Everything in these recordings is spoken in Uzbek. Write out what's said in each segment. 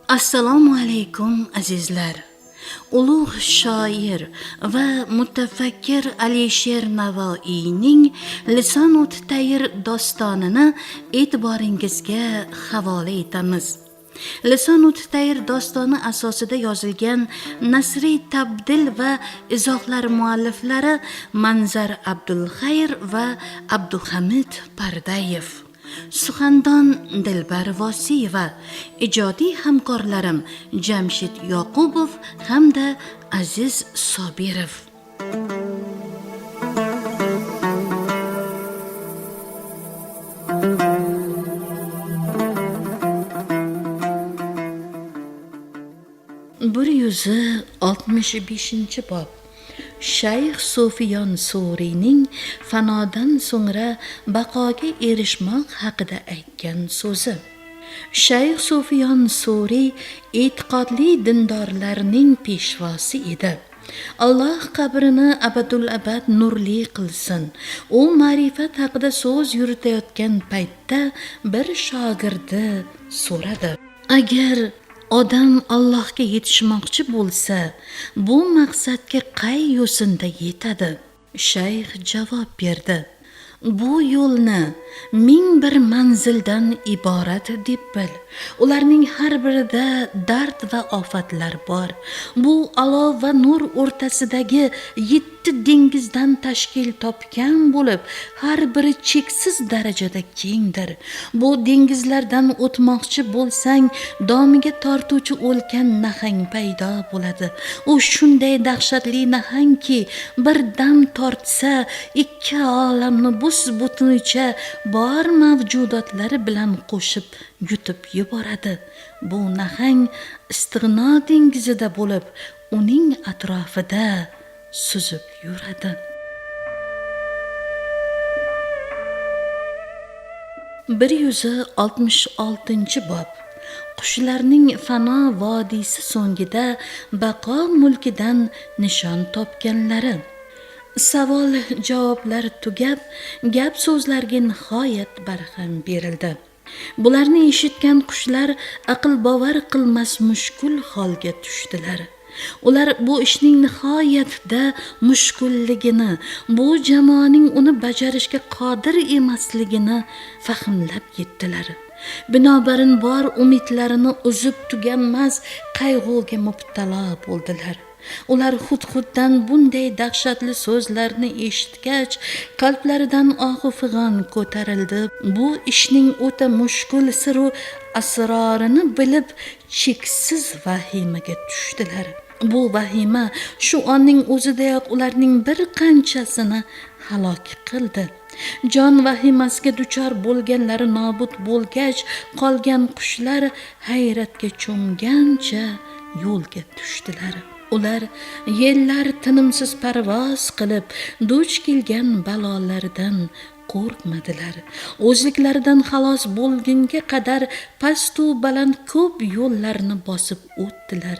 Assalomu alaykum azizlar. Ulug' shoir va mutafakkir Alisher Navoiyning Lisan-ut Tayr dostonini e'tiboringizga havola etamiz. Lisan-ut Tayr dostoni asosida yozilgan nasriy tabdil va izohlar mualliflari Manzar Abdulxayr va Abduhamid Pardayev. Suxandon Dilbar Vosiyeva, ijodiy hamkorlarim Jamshid Yoqubov hamda Aziz Sobirov. Bir 165 bob. Shayx Sufyon Suriyning fanodan so'ngra baqoga erishmoq haqida aytgan so'zi. Shayx Sufyon Suriy e'tiqodli dindorlarning peshvosi edi. Alloh qabrini abadul abad nurli qilsin. U ma'rifat haqida so'z yuritayotgan paytda bir shogirdi so'radi: agar odam Allohga yetishmoqchi bo'lsa, bu maqsadga qay yo'sinda yetadi? Shayx javob berdi: bu yo'lni 1001 manzildan iborat deb bil. Ularning har birida dard va ofatlar bor. Bu olov va nur o'rtasidagi 7 dengizdan tashkil topgan bo'lib, har biri cheksiz darajada kengdir. Bu dengizlardan o'tmoqchi bo'lsang, domiga tortuvchi o'lkan nahang paydo bo'ladi. U shunday dahshatli nahangki, bir dam tortsa, 2 olamni butunicha bor mavjudotlari bilan qo'shib yutib yuboradi. Bu nahang istig'no dengizida bo'lib, uning atrofida suzib yuradi. Bir 166 bob. Qushlarning fano vodiysi so'ngida baqo mulkidan nishon topganlari. Savol javoblar tugab, gap so'zlarga nihoyat barham berildi. Bularni eshitgan qushlar aql bovar qilmas mushkul holga tushdilar. Ular bu ishning nihoyatda mushkulligini, bu jamoaning uni bajarishga qodir emasligini fahmlab yetdilar. Binobarin bor umidlarini uzib tuganmas qayg'uga mubtalo bo'ldilar. Ular xuddan bunday dahshatli so'zlarni eshitgach, qalblaridan og'u fig'on ko'tarildi. Bu ishning o'ta mushkul siru asrorini bilib, cheksiz vahimaga tushdilar. Bu vahima shu onning o'zidayoq ularning bir qanchasini halok qildi. Jon vahimasiga duchor bo'lganlari nobud bo'lgach, qolgan qushlar hayratga cho'mgancha yo'lga tushdilar. Ular yillar tinimsiz parvoz qilib, duch kelgan balolardan qo'rqmadilar. O'zliklaridan xalos bo'lgunga qadar pastu baland ko'p yo'llarni bosib o'tdilar.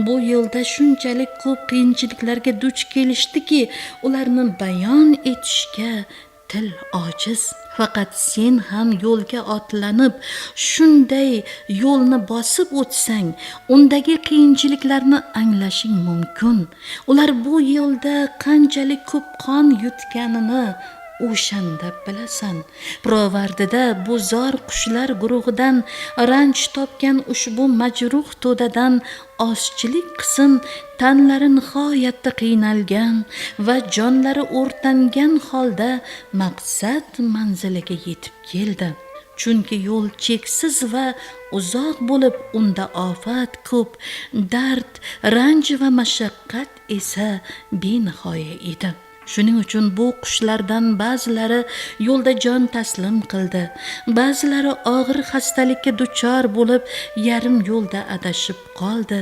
Bu yo'lda shunchalik ko'p qiyinchiliklarga duch kelishdiki, ularni bayon etishga til ojiz. Faqat sen ham yo'lga otlanib, shunday yo'lni bosib o'tsang, undagi qiyinchiliklarni anglashing mumkin. Ular bu yo'lda qanchalik ko'p qon yutganini o'shanda bilasan. Pirovardida bu zor qushlar guruhidan ranj topgan ushbu majruh to'dadan ozchilik qism tanlari nihoyatda qiynalgan va jonlari o'rtangan holda maqsad manziliga yetib keldi. Chunki yo'l cheksiz va uzoq bo'lib, unda ofat ko'p, dard, ranj va mashaqqat esa benihoya edi. Shuning uchun bu qushlardan ba'zilari yo'lda jon taslim qildi, ba'zilari og'ir xastalikka duchor bo'lib, yarim yo'lda adashib qoldi.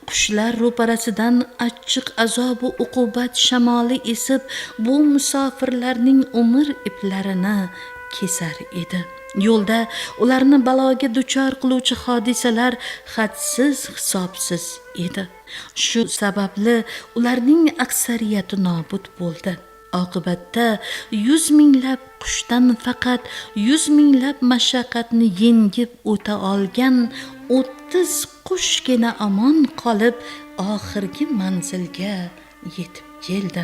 Qushlar ro'parasidan achchiq azob va uqubat shamoli esib, bu musofirlarning umr iplarini kesar edi. Yo'lda ularni baloga duchor qiluvchi hodisalar hadsiz hisobsiz edi. Shu sababli ularning aksariyati nobud bo'ldi. Oqibatda 100 minglab qushdan faqat 100 minglab mashaqqatni yengib o'ta olgan 30 qushgina omon qolib oxirgi manzilga yetib keldi.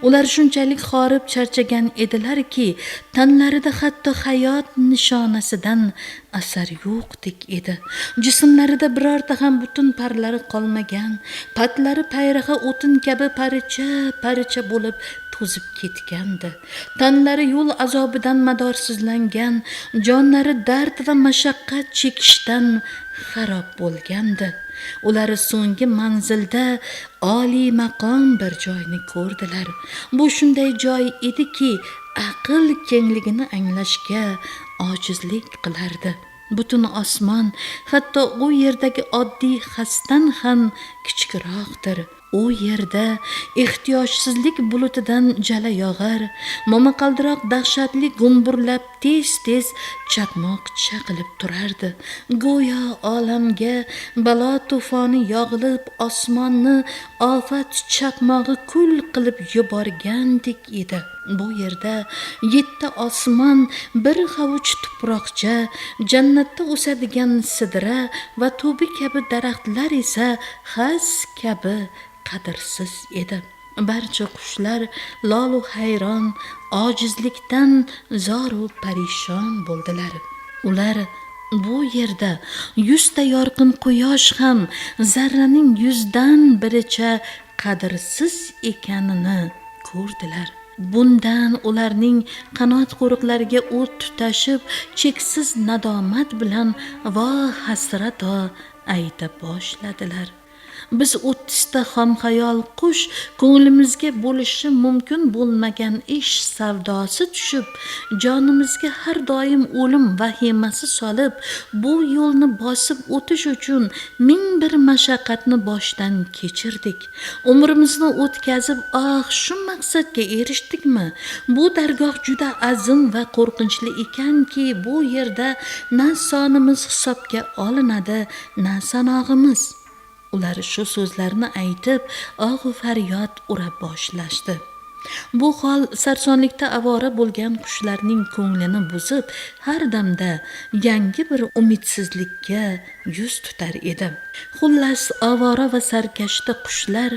Ular shunchalik horib charchagan edilarki, tanlarida hatto hayot nishonasidan asar yo'qdek edi. Jismlarida birorta ham butun parlari qolmagan, patlari payrag'a o'tin kabi paricha bo'lib to'zib ketgandi. Tanlari yo'l azobidan madorsizlangan, jonlari dard va mashaqqat chekishdan xarob bo'lgandi. Ular so'nggi manzilda oliy maqom bir joyni ko'rdilar. Bu shunday joy ediki, aql kengligini anglashga ojizlik qilardi. Butun osmon hatto u yerdagi oddiy xasdan ham kichikroqdir. U yerda ehtiyojsizlik bulutidan jala yog'ar, momaqaldiroq dahshatli gumburlab tez-tez chaqmoq chaqilib turardi. Go'yo olamga balo to'foni yog'ilib, osmonni ofat chaqmog'i kul qilib yuborgandek edi. Bu yerda 7 osmon, bir havuch tuproqcha, jannatda o'sadigan sidra va tubi kabi daraxtlar esa xas kabi qadrsiz edi. Barcha qushlar lolu hayron, ojizlikdan zoru parishon bo'ldilar. Ular bu yerda 100 ta yorqin quyosh ham zarraning 100dan biricha qadrsiz ekanini ko'rdilar. Bundan ularning qanot qo'riqlariga o't tutashib, cheksiz nadomat bilan va hasrato ayta boshladilar. Biz 30 ta xomxayol qush ko'nglimizga bo'lishi mumkin bo'lmagan ish savdosi tushib, jonimizga har doim o'lim vahimasi solib, bu yo'lni bosib o'tish uchun ming bir mashaqqatni boshdan kechirdik. Umrimizni o'tkazib, shu maqsadga erishdikmi? Bu dargoh juda azim va qo'rqinchli ekanki, bu yerda na sonimiz hisobga olinadi, na sanog'imiz. Ular shu so'zlarni aytib, og'u faryod ura boshlashdi. Bu hol sarsonlikda avora bo'lgan qushlarning ko'nglini buzib, har damda yangi bir umidsizlikka yuz tutar edi. Xullas, avora va sarkashta qushlar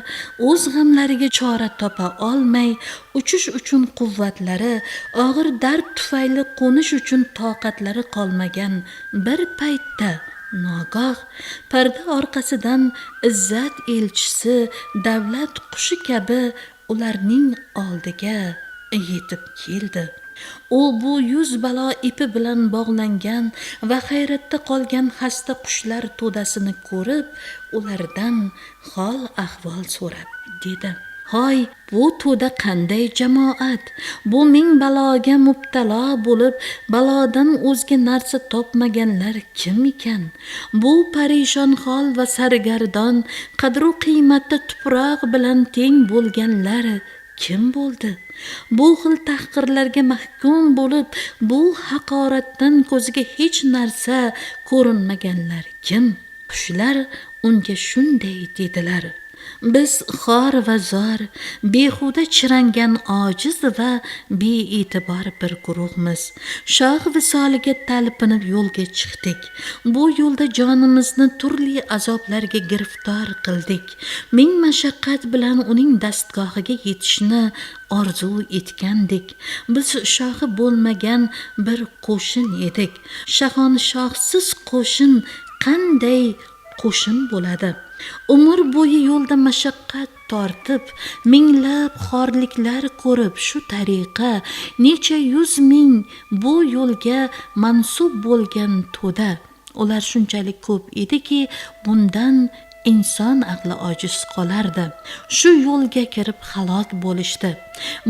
o'z g'amlariga chora topa olmay, uchish uchun quvvatlari, og'ir dard tufayli qo'nish uchun toqatlari qolmagan bir paytda nogoh parda orqasidan izzat elchisi, davlat qushi kabi ularning oldiga yetib keldi. U bu 100 balo ipi bilan bog'langan va hayratda qolgan xasta qushlar to'dasini ko'rib, ulardan hol ahvol so'rab dedi: "Hoy, bu to'da qanday jamoat? Bu ming baloga mubtalo bo'lib, balodan o'zga narsa topmaganlar kim ekan? Bu parishon hol va sargardon, qadru qiymati tuproq bilan teng bo'lganlar kim bo'ldi? Bu xil tahqirlarga mahkum bo'lib, bu haqoratdan ko'ziga hech narsa ko'rinmaganlar kim?" Qushlar unga shunday dedilar: "Biz xor va zor, behuda chirangan ojiz va bee'tibor bir guruhmiz. Shoh visoliga talpinib yo'lga chiqdik. Bu yo'lda jonimizni turli azoblarga giriftor qildik. Ming mashaqqat bilan uning dastgohiga yetishni orzu etgandik. Biz shohi bo'lmagan bir qo'shin edik. Shahonshohsiz qo'shin qanday qo'shin bo'ladi? Umr bo'yi yo'lda mashaqqat tortib, minglab xorliklar ko'rib, shu tariqa necha 100 ming bu yo'lga mansub bo'lgan to'da. Ular shunchalik ko'p ediki, bundan inson aqli ojiz qolardi. Shu yo'lga kirib halok bo'lishdi.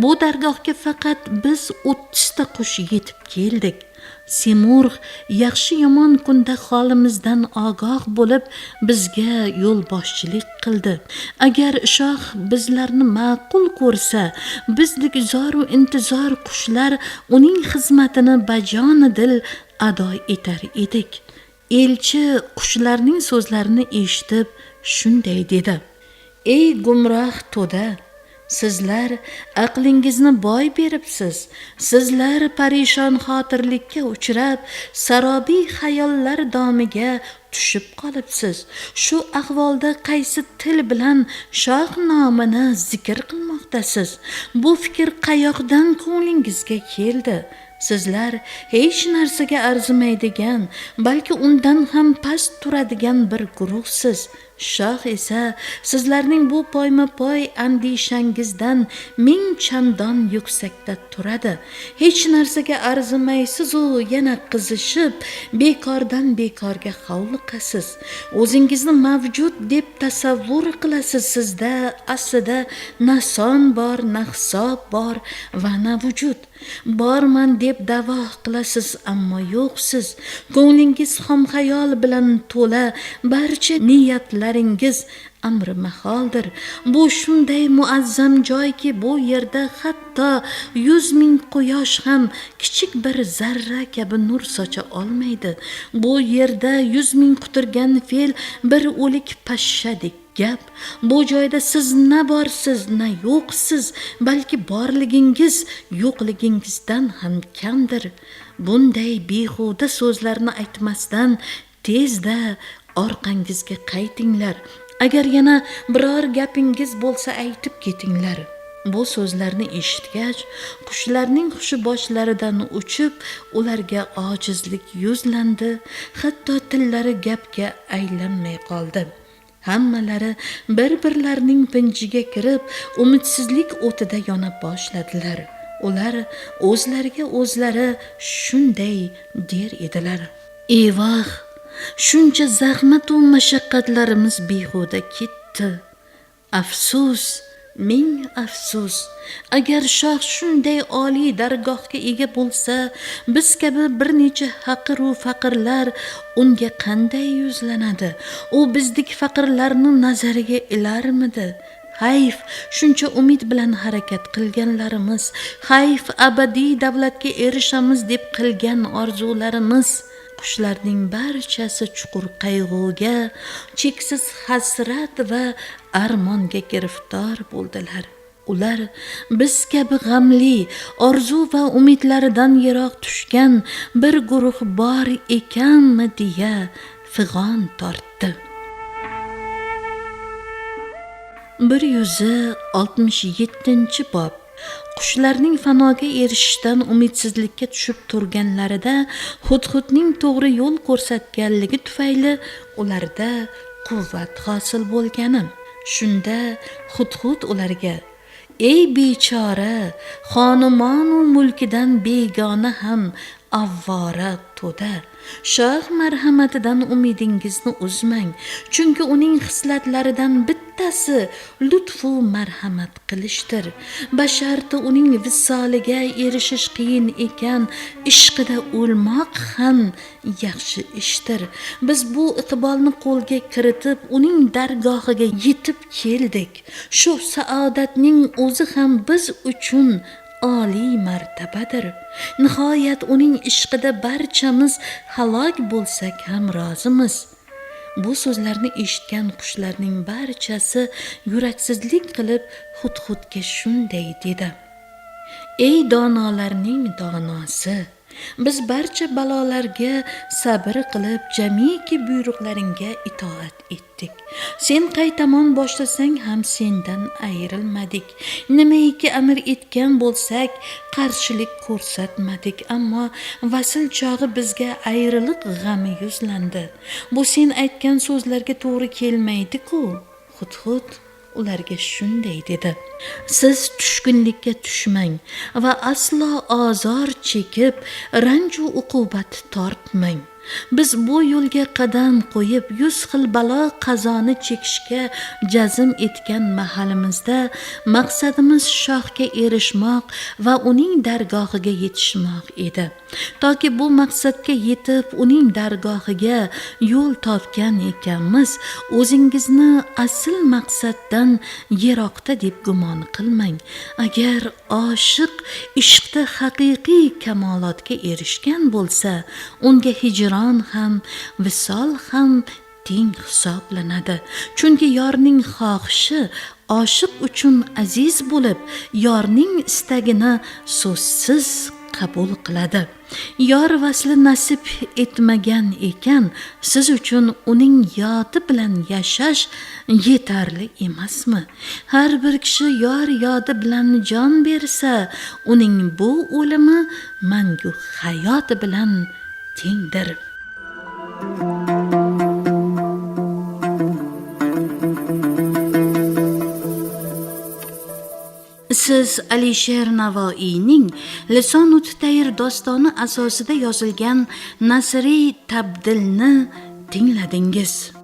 Bu dargohga faqat biz 30 ta qush yetib keldik. Simurg yaxshi yomon kunda holimizdan ogoh bo'lib, bizga yo'lboshchilik qildi. Agar shoh bizlarni ma'qul ko'rsa, bizdek zoru intizor qushlar uning xizmatini bajoni dil ado etar edik. Elchi qushlarning so'zlarini eshitib shunday dedi: ey gumroh to'da, sizlar aqlingizni boy beribsiz. Sizlar parishon xotirlikka uchrab, sarobiy xayollar domiga tushib qolibsiz. Shu ahvolda qaysi til bilan shoh nomini zikr qilmoqdasiz? Bu fikr qayoqdan ko'nglingizga keldi? Sizlar hech narsaga arzimaydigan, balki undan ham past turadigan bir guruhsiz. Shoh esa sizlarning bu poyma-poy andishangizdan ming chandon yuksakda turadi. Hech narsaga arzimaysiz u yana qizishib, bekordan bekorga hovliqasiz. O'zingizni mavjud deb tasavvur qilasiz. Sizda aslida na son bor, na hisob bor va na vujud. Borman deb da'vo qilasiz, ammo yo'qsiz. Ko'nglingiz xomxayol bilan to'la, barcha niyatlaringiz amri maholdir. Bu shunday muazzam joyki, bu yerda hatto 100 ming quyosh ham kichik bir zarra kabi nur socha olmaydi. Bu yerda 100 ming quturgan fel bir o'lik pashshadek gap. Bu joyda siz na borsiz, na yo'qsiz, balki borligingiz yo'qligingizdan ham kamdir. Bunday behuda so'zlarni aytmasdan tezda orqangizga qaytinglar. Agar yana biror gapingiz bo'lsa aytib ketinglar. Bu so'zlarni eshitgach, qushlarning hushi boshlaridan uchib, ularga ojizlik yuzlandi, hatto tillari gapga aylanmay qoldi. Hammalari bir-birlarining pinjiga kirib, umidsizlik o'tida yona boshladilar. Ular o'zlariga o'zlari shunday der edilar: "Evoh, shuncha zahmat va mashaqqatlarimiz behuda ketdi. Afsus, ming afsus. Agar shoh shunday oliy dargohga ega bo'lsa, biz kabi bir necha haqir va faqirlar unga qanday yuzlanadi? U bizdek faqirlarni nazariga ilarmidi? Hayf, shuncha umid bilan harakat qilganlarimiz, hayf abadiy davlatga erishamiz deb qilgan orzularimiz." Qushlarning barchasi chuqur qayg'uga, cheksiz hasrat va armonga giriftor bo'ldilar. Ular biz kabi g'amli, orzu va umidlaridan yiroq tushgan bir guruh bor ekanmi deya fig'on tortdi. 167-bob. Qushlarning fanoga erishishdan umidsizlikka tushib turganlarida Hudhudning to'g'ri yo'l ko'rsatganligi tufayli ularda quvvat hosil bo'lgani. Shunda Hudhud ularga: "Ey bechora, xonimon va mulkidan begona ham avvora to'da, shoh marhamatidan umidingizni uzmang, chunki uning xislatlaridan bittasi lutfu marhamat qilishdir. Basharti uning visoliga erishish qiyin ekan, ishqida o'lmoq ham yaxshi ishdir. Biz bu iqbolni qo'lga kiritib, uning dargohiga yetib keldik. Shu saodatning o'zi ham biz uchun oliy martabadir. Nihoyat uning ishqida barchamiz halok bo'lsak ham rozimiz." Bu so'zlarni eshitgan qushlarning barchasi yuraksizlik qilib Hudhudga shunday dedi: "Ey donolarning donosi, biz barcha balolarga sabr qilib jamiki buyruqlaringga itoat etdik. Sen qay tomon boshlasang ham sendan ayrilmadik. Nimaiki amr etgan bo'lsak qarshilik ko'rsatmadik, ammo vasl chog'i bizga ayriliq g'ami yuzlandi. Bu sen aytgan so'zlarga to'g'ri kelmaydi-ku." Hudhud ularga shunday dedi: "Siz tushkunlikka tushmang va aslo azor chekib ranj va uqubat tortmang. Biz bu yo'lga qadam qo'yib 100 xil balo qazoni chekishga jazm etgan mahalimizda maqsadimiz shohga erishmoq va uning dargohiga yetishmoq edi. Toki bu maqsadga yetib uning dargohiga yo'l topgan ekanmiz, o'zingizni asl maqsaddan yiroqda deb gumon qilmang. Agar oshiq ishqda haqiqiy kamolotga erishgan bo'lsa, unga hijron ham, visol ham teng hisoblanadi. Chunki yorning xohishi oshiq uchun aziz bo'lib, yorning istagini so'zsiz qabul qiladi. Yor vasli nasib etmagan ekan, siz uchun uning yodi bilan yashash yetarli emasmi? Har bir kishi yor yodi bilan jon bersa, uning bu o'limi mangu hayot bilan tengdir. Siz Alisher Navoiyning Lisonut Tayr dostoni asosida yozilgan nasriy tabdilni tingladingiz.